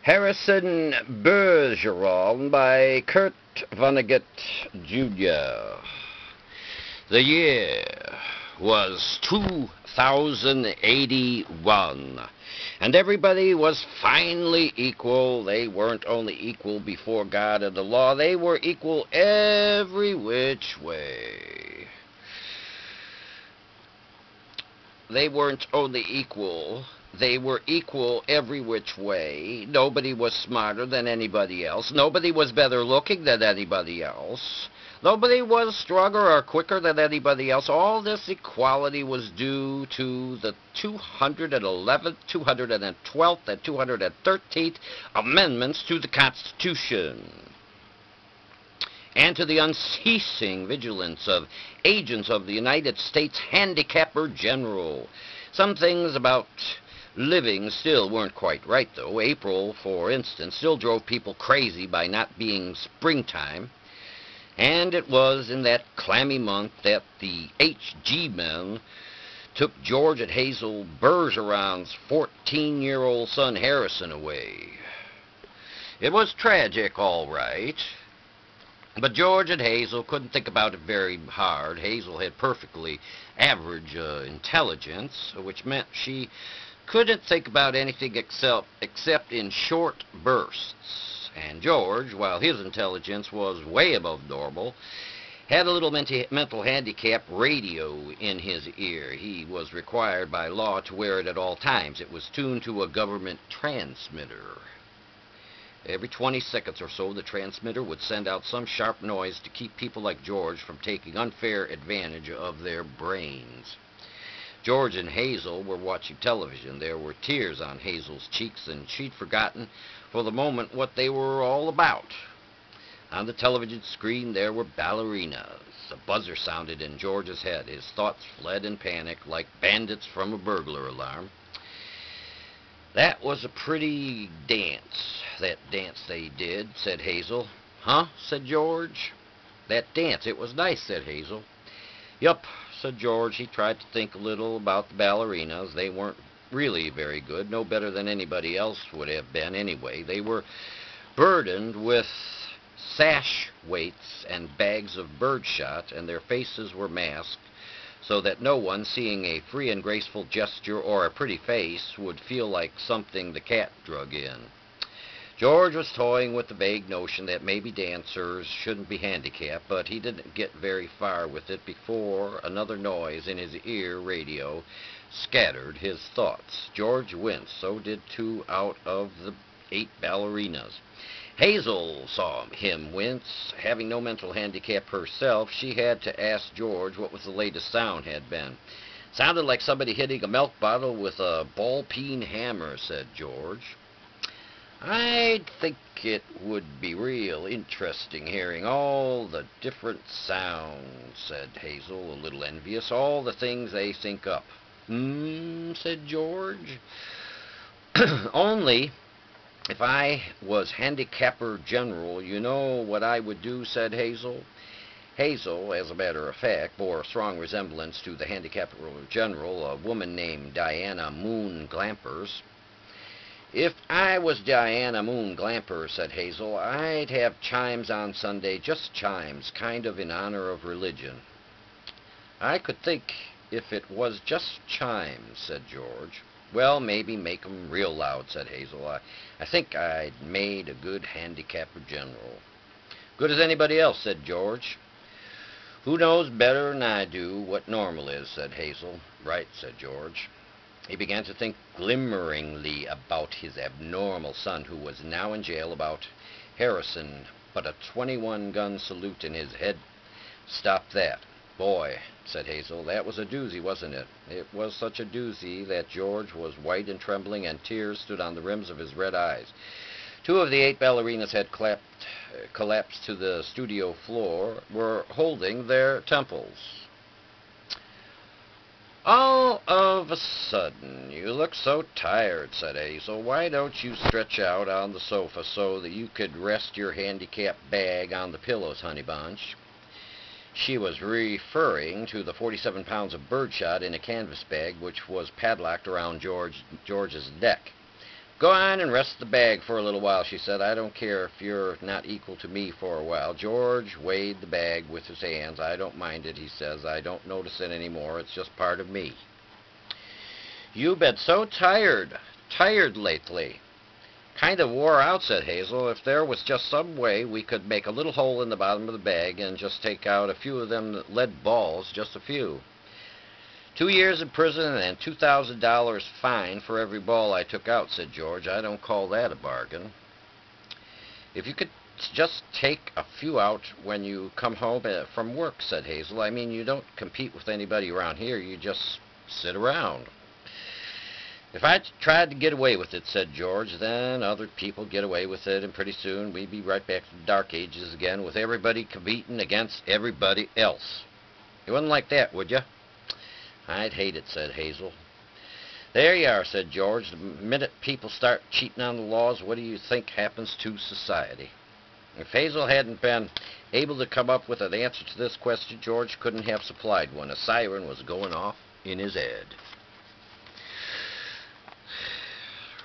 Harrison Bergeron by Kurt Vonnegut, Jr. The year was 2081, and everybody was finally equal. They weren't only equal before God and the law, they were equal every which way. They weren't only equal, they were equal every which way. Nobody was smarter than anybody else. Nobody was better looking than anybody else. Nobody was stronger or quicker than anybody else. All this equality was due to the 211th, 212th, and 213th Amendments to the Constitution, and to the unceasing vigilance of agents of the United States Handicapper General. Some things about living still weren't quite right, though. April, for instance, still drove people crazy by not being springtime. And it was in that clammy month that the H.G. men took George and Hazel Bergeron's 14-year-old son Harrison away. It was tragic, all right. But George and Hazel couldn't think about it very hard. Hazel had perfectly average intelligence, which meant she couldn't think about anything except in short bursts. And George, while his intelligence was way above normal, had a little mental handicap radio in his ear. He was required by law to wear it at all times. It was tuned to a government transmitter. Every 20 seconds or so, the transmitter would send out some sharp noise to keep people like George from taking unfair advantage of their brains. George and Hazel were watching television. There were tears on Hazel's cheeks, and she'd forgotten for the moment what they were all about. On the television screen, there were ballerinas. A buzzer sounded in George's head. His thoughts fled in panic like bandits from a burglar alarm. "That was a pretty dance, that dance they did," said Hazel. "Huh?" said George. "That dance, it was nice," said Hazel. "Yup," said George. He tried to think a little about the ballerinas. They weren't really very good, no better than anybody else would have been anyway. They were burdened with sash weights and bags of birdshot, and their faces were masked, so that no one, seeing a free and graceful gesture or a pretty face, would feel like something the cat drug in. George was toying with the vague notion that maybe dancers shouldn't be handicapped, but he didn't get very far with it before another noise in his ear radio scattered his thoughts. George winced. So did 2 out of the 8 ballerinas. Hazel saw him wince. Having no mental handicap herself, she had to ask George what was the latest sound had been. "Sounded like somebody hitting a milk bottle with a ball-peen hammer," said George. "I think it would be real interesting hearing all the different sounds," said Hazel, a little envious. "All the things they think up." Said George. "Only if I was Handicapper General, you know what I would do," said Hazel. Hazel, as a matter of fact, bore a strong resemblance to the Handicapper General, a woman named Diana Moon Glampers. "If I was Diana Moon Glamper," said Hazel, "I'd have chimes on Sunday, just chimes, kind of in honor of religion." "I could think if it was just chimes," said George. "Well, maybe make 'em real loud," said Hazel. I think I'd made a good Handicapper General." "Good as anybody else," said George. "Who knows better than I do what normal is," said Hazel. "Right," said George. He began to think glimmeringly about his abnormal son, who was now in jail, about Harrison, but a 21-gun salute in his head stopped that. "Boy," said Hazel, "that was a doozy, wasn't it?" It was such a doozy that George was white and trembling, and tears stood on the rims of his red eyes. 2 of the 8 ballerinas had collapsed to the studio floor, were holding their temples. "All of a sudden, you look so tired," said Hazel. "Why don't you stretch out on the sofa so that you could rest your handicap bag on the pillows, honey bunch?" She was referring to the 47 pounds of birdshot in a canvas bag which was padlocked around George's neck. Go on and rest the bag for a little while, she said. I don't care if you're not equal to me for a while. George weighed the bag with his hands. I don't mind it, he says. I don't notice it anymore. It's just part of me. You've been so tired lately. Kind of wore out, said Hazel. If there was just some way we could make a little hole in the bottom of the bag and just take out a few of them lead balls, just a few. 2 years in prison and $2,000 fine for every ball I took out, said George. I don't call that a bargain. If you could just take a few out when you come home from work, said Hazel. I mean, you don't compete with anybody around here. You just sit around. If I tried to get away with it, said George, then other people get away with it, and pretty soon we'd be right back to the Dark Ages again with everybody competing against everybody else. You wouldn't like that, would you? I'd hate it, said Hazel. There you are, said George. The minute people start cheating on the laws, what do you think happens to society? If Hazel hadn't been able to come up with an answer to this question, George couldn't have supplied one. A siren was going off in his head.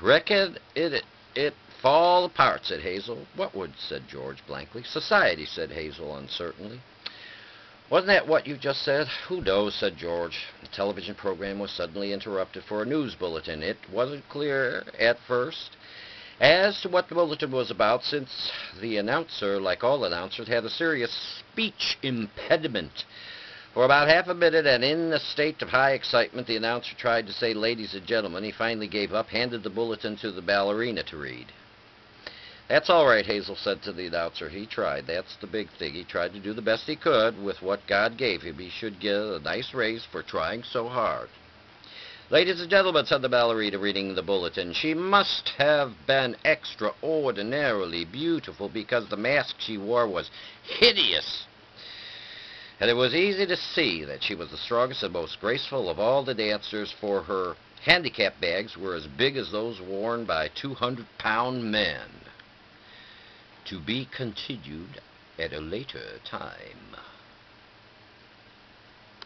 Reckon it fall apart, said Hazel. What would, said George blankly. Society, said Hazel uncertainly. Wasn't that what you just said? Who knows, said George. The television program was suddenly interrupted for a news bulletin. It wasn't clear at first as to what the bulletin was about, since the announcer, like all announcers, had a serious speech impediment. For about half a minute, and in a state of high excitement, the announcer tried to say, ladies and gentlemen. He finally gave up, handed the bulletin to the ballerina to read. That's all right, Hazel said to the announcer. He tried. That's the big thing. He tried to do the best he could with what God gave him. He should get a nice raise for trying so hard. Ladies and gentlemen, said the ballerina, reading the bulletin, she must have been extraordinarily beautiful because the mask she wore was hideous. And it was easy to see that she was the strongest and most graceful of all the dancers, for her handicap bags were as big as those worn by 200-pound men. To be continued at a later time.